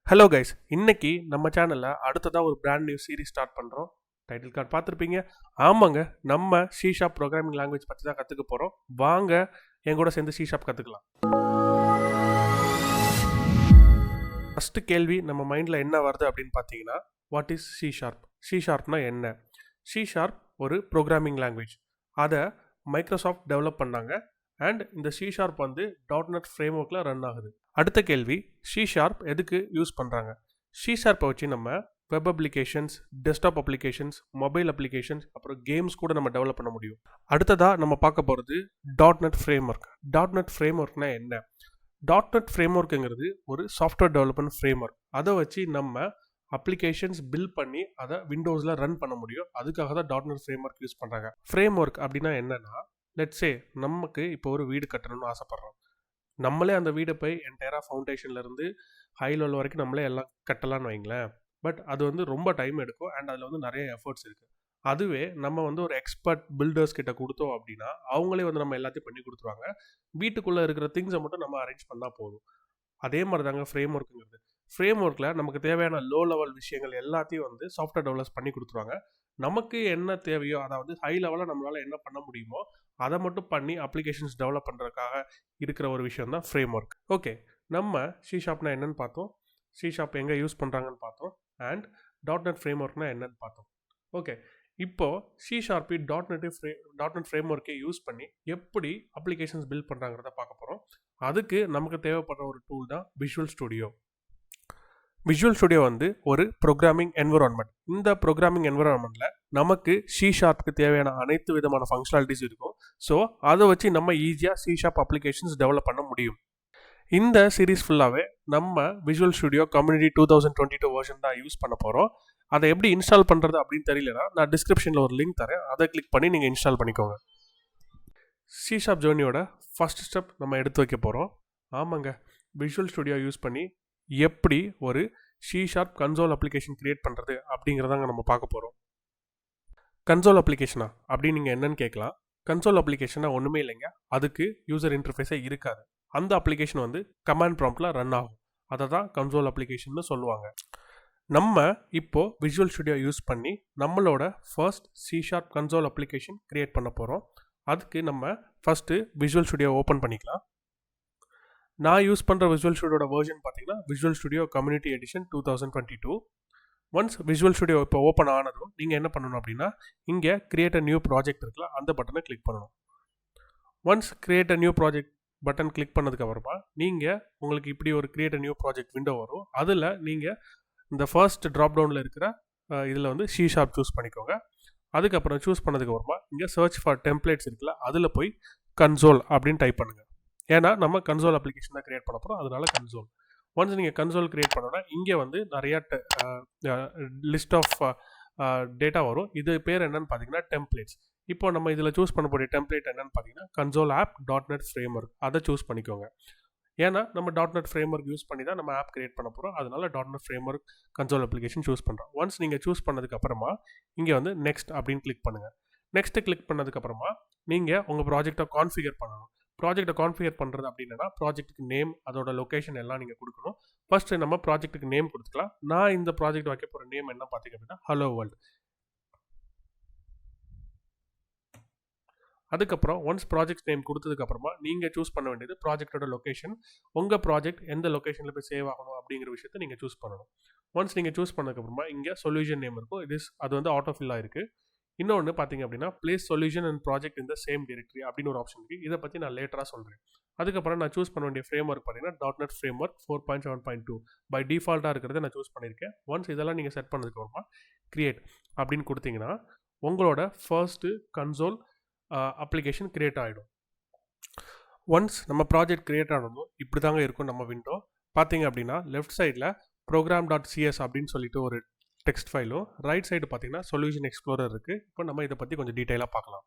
Hello guys, இன்னைக்கு நம்ம சேனலில் அடுத்ததாக ஒரு பிராண்ட் நியூ சீரிஸ் ஸ்டார்ட் பண்ணுறோம். டைட்டில் கார்டு பார்த்துருப்பீங்க. ஆமாங்க, நம்ம சி ஷார்ப் ப்ரோக்ராமிங் லாங்குவேஜ் பற்றி தான் கற்றுக்க போகிறோம். வாங்க என் கூட சேர்ந்து சி ஷார்ப் கற்றுக்கலாம். ஃபஸ்ட்டு கேள்வி நம்ம மைண்டில் என்ன வருது அப்படின்னு பார்த்தீங்கன்னா, what is C sharp? C ஷார்ப்னா என்ன? சி ஷார்ப் ஒரு ப்ரோக்ராமிங் லாங்குவேஜ். அதை மைக்ரோசாஃப்ட் டெவலப் பண்ணாங்க. அண்ட் இந்த சி ஷார்ப் வந்து .NET ஃப்ரேம் ஒர்க்கில் ரன் ஆகுது. அடுத்த கேள்வி, சி ஷார்ப் எதுக்கு யூஸ் பண்ணுறாங்க? சி ஷார்ப்பை வச்சு நம்ம web applications, desktop applications, mobile applications, அப்புறம் கேம்ஸ் கூட நம்ம டெவலப் பண்ண முடியும். அடுத்ததாக நம்ம பார்க்க போகிறது .NET ஃப்ரேம் ஒர்க். .NET ஃப்ரேம் ஒர்க்னா என்ன? .NET ஃப்ரேம் ஒர்க்குங்கிறது ஒரு சாஃப்ட்வேர் டெவலப்மெண்ட் ஃப்ரேம் ஒர்க். அதை வச்சு நம்ம அப்ளிகேஷன்ஸ் பில்ட் பண்ணி அதை விண்டோஸில் ரன் பண்ண முடியும். அதுக்காக தான் .NET ஃப்ரேம் ஒர்க் யூஸ் பண்ணுறாங்க. ஃப்ரேம் ஒர்க் அப்படின்னா என்னென்னா, லெட்ஸே நமக்கு இப்போ ஒரு வீடு கட்டணும்னு ஆசைப்பட்றோம். நம்மளே அந்த வீடை போய் என்டையராக ஃபவுண்டேஷன்லேருந்து ஹை லெவல் வரைக்கும் நம்மளே எல்லாம் கட்டலான்னு வைங்களேன். பட் அது வந்து ரொம்ப டைம் எடுக்கும் அண்ட் அதில் வந்து நிறைய எஃபர்ட்ஸ் இருக்குது. அதுவே நம்ம வந்து ஒரு எக்ஸ்பர்ட் பில்டர்ஸ் கிட்ட கொடுத்தோம் அப்படின்னா அவங்களே வந்து நம்ம எல்லாத்தையும் பண்ணி கொடுத்துருவாங்க. வீட்டுக்குள்ளே இருக்கிற திங்ஸை மட்டும் நம்ம அரேஞ்ச் பண்ணால் போதும். அதே மாதிரி தாங்க ஃப்ரேம் ஒர்க்குங்கிறது. ஃப்ரேம் ஒர்க்கில் நமக்கு தேவையான லோ லெவல் விஷயங்கள் எல்லாத்தையும் வந்து சாஃப்ட்வேர் டெவலப்ஸ் பண்ணி கொடுத்துருவாங்க. நமக்கு என்ன தேவையோ, அதாவது ஹை லெவலில் நம்மளால் என்ன பண்ண முடியுமோ அதை மட்டும் பண்ணி அப்ளிகேஷன்ஸ் டெவலப் பண்ணுறதுக்காக இருக்கிற ஒரு விஷயம் தான் ஃப்ரேம் ஒர்க். ஓகே, நம்ம சி ஷார்ப்னா என்னென்னு பார்த்தோம், சி ஷார்ப் எங்கே யூஸ் பண்ணுறாங்கன்னு பார்த்தோம், அண்ட் .NET ஃப்ரேம் ஒர்க்னா என்னென்னு பார்த்தோம். ஓகே, இப்போது சி ஷார்ப்பி .NET ஃப்ரேம் ஒர்க்கை யூஸ் பண்ணி எப்படி அப்ளிகேஷன்ஸ் பில்ட் பண்ணுறாங்கிறத பார்க்க போகிறோம். அதுக்கு நமக்கு தேவைப்படுற ஒரு டூல் தான் விஷுவல் ஸ்டுடியோ. விஷுவல் ஸ்டுடியோ வந்து ஒரு ப்ரோக்ராமிங் என்விரான்மெண்ட். இந்த ப்ரோக்ராமிங் என்விரான்மெண்ட்டில் நமக்கு சி ஷார்ப்க்கு தேவையான அனைத்து விதமான ஃபங்க்ஷனாலிட்டிஸ் இருக்கும். ஸோ அதை வச்சு நம்ம ஈஸியாக சி ஷார்ப் அப்ளிகேஷன்ஸ் டெவலப் பண்ண முடியும். இந்த சீரீஸ் ஃபுல்லாகவே நம்ம விஷுவல் ஸ்டுடியோ கம்யூனிட்டி 2022 வெர்ஷன் தான் யூஸ் பண்ண போகிறோம். அதை எப்படி இன்ஸ்டால் பண்ணுறது அப்படின்னு தெரியலனா நான் டிஸ்கிரிப்ஷனில் ஒரு லிங்க் தரேன், அதை கிளிக் பண்ணி நீங்கள் இன்ஸ்டால் பண்ணிக்கோங்க. சி ஷார்ப் ஜேர்னியோட ஃபர்ஸ்ட் ஸ்டெப் நம்ம எடுத்து வைக்க போகிறோம். ஆமாங்க, விஷுவல் ஸ்டுடியோ யூஸ் பண்ணி எப்படி ஒரு C sharp console application create பண்ணுறது அப்படிங்கிறதாங்க நம்ம பார்க்க போகிறோம். கன்சோல் அப்ளிகேஷனா அப்படின்னு நீங்கள் என்னன்னு கேட்கலாம். கன்சோல் அப்ளிகேஷனா ஒன்றுமே இல்லைங்க, அதுக்கு யூசர் இன்டர்ஃபேஸே இருக்காது. அந்த அப்ளிகேஷன் வந்து கமாண்ட் ப்ராம்ப்டில் ரன் ஆகும். அதை தான் கன்சோல் அப்ளிகேஷன் சொல்லுவாங்க. நம்ம இப்போது விஷுவல் ஸ்டுடியோ யூஸ் பண்ணி நம்மளோட first C sharp console application create பண்ண போகிறோம். அதுக்கு நம்ம ஃபஸ்ட்டு விஷுவல் ஸ்டுடியோ ஓப்பன் பண்ணிக்கலாம். நான் யூஸ் பண்ணுற விஷுவல் ஸ்டுடியோட வெர்ஷன் பார்த்தீங்கன்னா visual studio community edition 2022. Once visual studio இப்போ ஓப்பன் ஆனதும் நீங்கள் என்ன பண்ணணும் அப்படின்னா, இங்கே கிரியேட் அ நியூ ப்ராஜெக்ட் இருக்குல்ல, அந்த பட்டனை கிளிக் பண்ணணும். Once create a new project button click பண்ணதுக்கப்புறமா நீங்கள் உங்களுக்கு இப்படி ஒரு create a new project window வரும். அதில் நீங்கள் இந்த ஃபர்ஸ்ட் ட்ராப் டவுனில் இருக்கிற இதில் வந்து சி ஷார்ப் சூஸ் பண்ணிக்கோங்க. அதுக்கப்புறம் சூஸ் பண்ணதுக்கப்புறமா இங்கே சர்ச் ஃபார் டெம்ப்ளேட்ஸ் இருக்குல்ல, அதில் போய் கன்சோல் அப்படின்னு டைப் பண்ணுங்கள். ஏன்னா நம்ம கன்சோல் அப்ளிகேஷன் தான் கிரியேட் பண்ண போகிறோம், அதனால கன்சோல். ஒன்ஸ் நீங்கள் கன்சோல் கிரியேட் பண்ணோன்னா இங்கே வந்து நிறையா லிஸ்ட் ஆஃப் டேட்டா வரும். இது பேர் என்னன்னு பார்த்தீங்கன்னா டெம்ப்ளேட்ஸ். இப்போ நம்ம இதில் சூஸ் பண்ணக்கூடிய டெம்ப்ளேட் என்னன்னு பார்த்தீங்கன்னா console app .NET framework. அதை சூஸ் பண்ணிக்கோங்க. ஏன்னா நம்ம .NET ஃப்ரேம் ஒர்க் யூஸ் பண்ணி தான் நம்ம ஆப் கிரியேட் பண்ண போகிறோம், அதனால .NET frame work console application choose பண்ணுறோம். ஒன்ஸ் நீங்கள் சூஸ் பண்ணதுக்கப்புறமா இங்கே வந்து நெக்ஸ்ட் அப்படின்னு கிளிக் பண்ணுங்கள். நெக்ஸ்ட்டு கிளிக் பண்ணதுக்கப்புறமா நீங்கள் உங்கள் ப்ராஜெக்டை கான்ஃபிகர் பண்ணணும். ப்ராஜெக்டை கான்ஃபிகர் பண்ணுறது அப்படின்னா ப்ராஜெக்ட்டுக்கு நேம், அதோட லொக்கேஷன் எல்லாம் நீங்கள் கொடுக்கணும். ஃபர்ஸ்ட்டு நம்ம ப்ராஜெக்ட்டுக்கு நேம் கொடுத்துக்கலாம். நான் இந்த ப்ராஜெக்ட் வைக்க போகிற நேம் என்ன பார்த்தீங்க அப்படின்னா ஹலோ வேர்ல்டு. அதுக்கப்புறம் ஒன்ஸ் ப்ராஜெக்ட் நேம் கொடுத்ததுக்கப்புறமா நீங்கள் சூஸ் பண்ண வேண்டியது ப்ராஜெக்டோட லொக்கேஷன். உங்கள் ப்ராஜெக்ட் எந்த லொக்கேஷனில் போய் சேவ் ஆகணும் அப்படிங்கிற விஷயத்தை நீங்கள் சூஸ் பண்ணணும். ஒன்ஸ் நீங்கள் சூஸ் பண்ணதுக்கப்புறமா இங்கே சொல்யூஷன் நேம் இருக்கும், அது வந்து ஆட்டோஃபில்லாக இருக்குது. இன்னொன்று பார்த்தீங்க அப்படின்னா பிளேஸ் சொல்யூஷன் அண்ட் ப்ராஜெக்ட் இந்த சேம் டைரக்டரி அப்படின்னு ஒரு ஆப்ஷன் இருக்குது. இதை பற்றி நான் லேட்டராக சொல்கிறேன். அதுக்கப்புறம் நான் சூஸ் பண்ண வேண்டிய ஃப்ரேம் ஒர்க் பார்த்தீங்கன்னா .NET ஃப்ரேம் ஒர்க் 4.7.2 பை டிஃபால்ட்டாக இருக்கிறத நான் சூஸ் பண்ணியிருக்கேன். ஒன்ஸ் இதெல்லாம் நீங்கள் செட் பண்ணதுக்கப்புறமா கிரியேட் அப்படின்னு கொடுத்தீங்கன்னா உங்களோட ஃபர்ஸ்ட்டு கன்சோல் அப்ளிகேஷன் கிரியேட் ஆகிடும். ஒன்ஸ் நம்ம ப்ராஜெக்ட் கிரியேட் ஆனதும் இப்படி தாங்க இருக்கும் நம்ம விண்டோ. பார்த்தீங்க அப்படின்னா லெஃப்ட் சைடில் program.cs அப்படின்னு சொல்லிட்டு ஒரு டெக்ஸ்ட் ஃபைலும், ரைட் சைடு பார்த்தீங்கன்னா சொல்யூஷன் எக்ஸ்ப்ளோரர் இருக்குது. இப்போ நம்ம இதை பற்றி கொஞ்சம் டீட்டெயிலாக பார்க்கலாம்.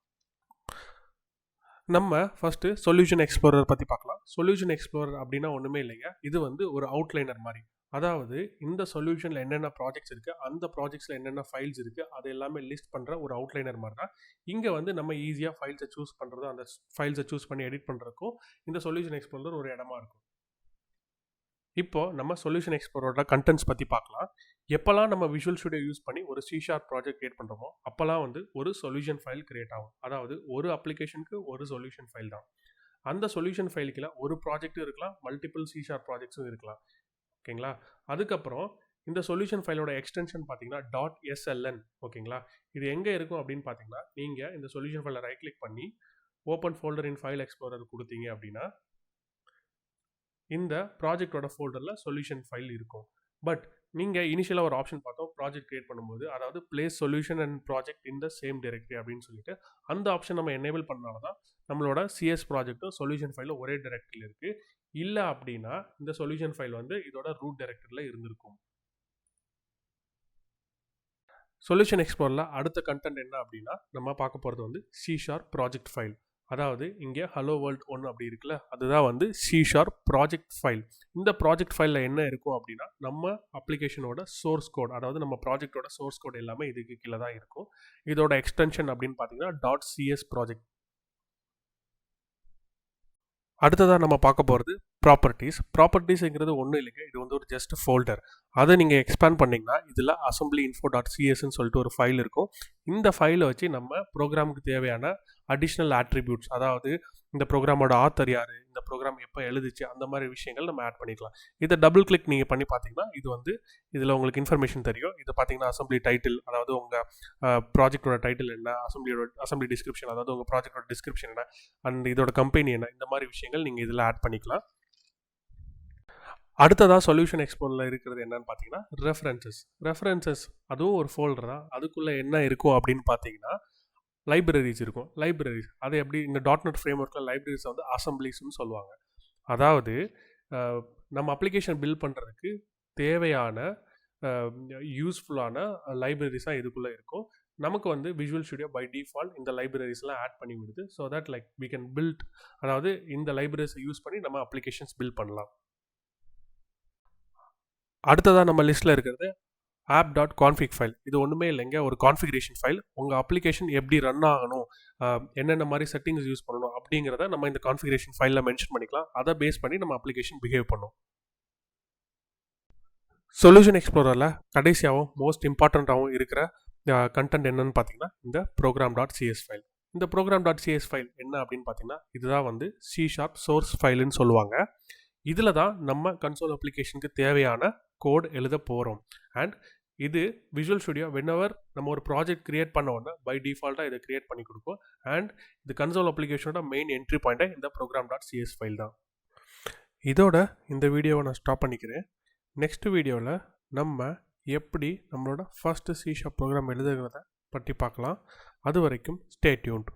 நம்ம ஃபஸ்ட்டு சொல்யூஷன் எக்ஸ்ப்ளோரர் பற்றி பார்க்கலாம். சொல்யூஷன் எக்ஸ்ப்ளோரர் அப்படின்னா ஒன்றுமே இல்லைங்க, இது வந்து ஒரு அவுட்லைனர் மாதிரி. அதாவது இந்த சொல்யூஷனில் என்னென்ன ப்ராஜெக்ட்ஸ் இருக்குது, அந்த ப்ராஜெக்ட்ஸில் என்னென்ன ஃபைல்ஸ் இருக்குது, அது எல்லாமே லிஸ்ட் பண்ணுற ஒரு அவுட்லைனர் மாதிரி தான். இங்கே வந்து நம்ம ஈஸியாக ஃபைல்ஸை சூஸ் பண்ணுறது, அந்த ஃபைல்ஸை சூஸ் பண்ணி எடிட் பண்ணுறதுக்கும் இந்த சொல்யூஷன் எக்ஸ்ப்ளோரர் ஒரு இடமா இருக்கும். இப்போ நம்ம சொல்யூஷன் எக்ஸ்ப்ளோரோட கண்டென்ட்ஸ் பற்றி பார்க்கலாம். எப்போல்லாம் நம்ம விஷுவல் ஸ்டுடியோ யூஸ் பண்ணி ஒரு C# ப்ராஜெக்ட் கிரியேட் பண்ணுறோமோ அப்போல்லாம் வந்து ஒரு சொல்யூஷன் ஃபைல் கிரியேட் ஆகும். அதாவது ஒரு அப்ளிகேஷனுக்கு ஒரு சொல்யூஷன் ஃபைல் தான். அந்த சொல்யூஷன் ஃபைலுக்குள்ள ஒரு ப்ராஜெக்ட்டும் இருக்கலாம், மல்டிபிள் C# ப்ராஜெக்ட்ஸும் இருக்கலாம். ஓகேங்களா? அதுக்கப்புறம் இந்த சொல்யூஷன் ஃபைலோட எக்ஸ்டென்ஷன் பார்த்தீங்கன்னா .sln. ஓகேங்களா? இது எங்கே இருக்கும் அப்படின்னு பார்த்தீங்கன்னா, நீங்கள் இந்த சொல்யூஷன் ஃபைலை ரைட் கிளிக் பண்ணி ஓப்பன் ஃபோல்டர் இன் ஃபைல் எக்ஸ்ப்ளோரர் கொடுத்தீங்க அப்படின்னா இந்த ப்ராஜெக்டோட ஃபோல்டரில் சொல்யூஷன் ஃபைல் இருக்கும். பட் நீங்கள் இனிஷியலாக ஒரு ஆப்ஷன் பார்த்தோம் ப்ராஜெக்ட் கிரியேட் பண்ணும்போது, அதாவது place solution and project in the same directory அப்படின்னு சொல்லிட்டு அந்த ஆப்ஷன் நம்ம எனேபிள் பண்ணால தான் நம்மளோட CS ப்ராஜெக்ட்டும் சொல்யூஷன் ஃபைலும் ஒரே டைரக்டரியில் இருக்குது. இல்லை அப்படின்னா இந்த சொல்யூஷன் ஃபைல் வந்து இதோட ரூட் டைரக்டரியில் இருந்திருக்கும். சொல்யூஷன் எக்ஸ்ப்ளோரில் அடுத்த கண்டென்ட் என்ன அப்படின்னா நம்ம பார்க்க போகிறது வந்து C# ப்ராஜெக்ட் ஃபைல். அதாவது இங்கே ஹலோ வேர்ல்ட் 1 அப்படி இருக்குல்ல, அதுதான் வந்து C# ப்ராஜெக்ட் ஃபைல். இந்த ப்ராஜெக்ட் ஃபைலில் என்ன இருக்கும் அப்படின்னா நம்ம அப்ளிகேஷனோட சோர்ஸ் கோட், அதாவது நம்ம ப்ராஜெக்டோட சோர்ஸ் கோட் எல்லாமே இதுக்கு கீழே தான் இருக்கும். இதோட எக்ஸ்டென்ஷன் அப்படின்னு பார்த்தீங்கன்னா .cs ப்ராஜெக்ட். அடுத்ததாக நம்ம பார்க்க போகிறது ப்ராப்பர்ட்டிஸ்ங்கிறது ஒன்றும் இல்லைங்க, இது வந்து ஒரு ஜஸ்ட் ஃபோல்டர். அதை நீங்கள் எக்ஸ்பேண்ட் பண்ணிங்கன்னா இதில் assemblyinfo.csன்னு சொல்லிட்டு ஒரு ஃபைல் இருக்கும். இந்த ஃபைலை வச்சு நம்ம ப்ரோக்ராமுக்கு தேவையான அடிஷ்னல் ஆட்ரிபியூட்ஸ், அதாவது இந்த ப்ரோக்ராமோட ஆத்தர் யார், இந்த ப்ரோக்ராம் எப்போ எழுதுச்சு, அந்த மாதிரி விஷயங்கள் நம்ம ஆட் பண்ணிக்கலாம். இதை டபுள் கிளிக் நீங்கள் பண்ணி பார்த்தீங்கன்னா இது வந்து இதில் உங்களுக்கு இன்ஃபர்மேஷன் தெரியும். இது பார்த்தீங்கன்னா அசம்பிளி டைட்டில், அதாவது உங்கள் ப்ராஜெக்டோட டைட்டில் என்ன, அசம்பிளி டிஸ்கிரிப்ஷன், அதாவது உங்கள் ப்ராஜெக்டோட டிஸ்கிரிப்ஷன் என்ன, அண்ட் இதோட கம்பெனி என்ன, இந்த மாதிரி விஷயங்கள் நீங்கள் இதில் ஆட் பண்ணிக்கலாம். அடுத்ததாக சொல்யூஷன் எக்ஸ்ப்ளோரில் இருக்கிறது என்னன்னு பார்த்தீங்கன்னா ரெஃபரன்சஸ். அதுவும் ஒரு ஃபோல்டர் தான். அதுக்குள்ளே என்ன இருக்கும் அப்படின்னு பார்த்தீங்கன்னா லைப்ரரிஸ் இருக்கும். லைப்ரரிஸ் அது எப்படி இந்த .NET ஃப்ரேம்வொர்க்கில் லைப்ரரிஸ் வந்து அசம்பிளிஸ்ன்னு சொல்லுவாங்க. அதாவது நம்ம அப்ளிகேஷன் பில்ட் பண்ணுறதுக்கு தேவையான யூஸ்ஃபுல்லான லைப்ரரிஸாக இதுக்குள்ளே இருக்கும். நமக்கு வந்து விஷுவல் ஸ்டுடியோ பை டிஃபால்ட் இந்த லைப்ரரிஸ்லாம் ஆட் பண்ணி விடுது. So that like we can build, அதாவது இந்த லைப்ரரிஸை யூஸ் பண்ணி நம்ம அப்ளிகேஷன்ஸ் பில்ட் பண்ணலாம். அடுத்ததாக நம்ம லிஸ்ட்டில் இருக்கிறது app.config ஃபைல். இது ஒன்றுமே இல்லைங்க, ஒரு கான்ஃபிகரேஷன் ஃபைல். உங்கள் அப்ளிகேஷன் எப்படி ரன் ஆகணும், என்னென்ன மாதிரி செட்டிங்ஸ் யூஸ் பண்ணணும் அப்படிங்கிறத நம்ம இந்த கான்ஃபிகரேஷன் ஃபைலில் மென்ஷன் பண்ணிக்கலாம். அதை பேஸ் பண்ணி நம்ம அப்ளிகேஷன் பிஹேவ் பண்ணும். சொல்யூஷன் எக்ஸ்ப்ளோரரில் கடைசியாகவும் மோஸ்ட் இம்பார்ட்டண்ட்டாகவும் இருக்கிற கண்டென்ட் என்னன்னு பார்த்தீங்கன்னா இந்த program.cs ஃபைல். இந்த program.cs ஃபைல் என்ன அப்படின்னு பார்த்தீங்கன்னா இதுதான் வந்து C# சோர்ஸ் ஃபைலுன்னு சொல்லுவாங்க. இதில் தான் நம்ம கன்சோல் அப்ளிகேஷனுக்கு தேவையான கோட் எழுத போகிறோம். அண்ட் இது விஷுவல் ஸ்டுடியோ வென்எவர் நம்ம ஒரு ப்ராஜெக்ட் கிரியேட் பண்ண உடனே பை டிஃபால்ட்டாக இதை கிரியேட் பண்ணி கொடுக்கும். அண்ட் இது கன்சோல் அப்ளிகேஷனோட மெயின் என்ட்ரி பாயிண்ட்டை இந்த program.cs ஃபைல் தான். இதோட இந்த வீடியோவை நான் ஸ்டாப் பண்ணிக்கிறேன். நெக்ஸ்ட் வீடியோவில் நம்ம எப்படி நம்மளோட ஃபர்ஸ்ட் C# ப்ரோக்ராம் எழுதுகிறத பற்றி பார்க்கலாம். அது வரைக்கும் ஸ்டே டியூன்ட்.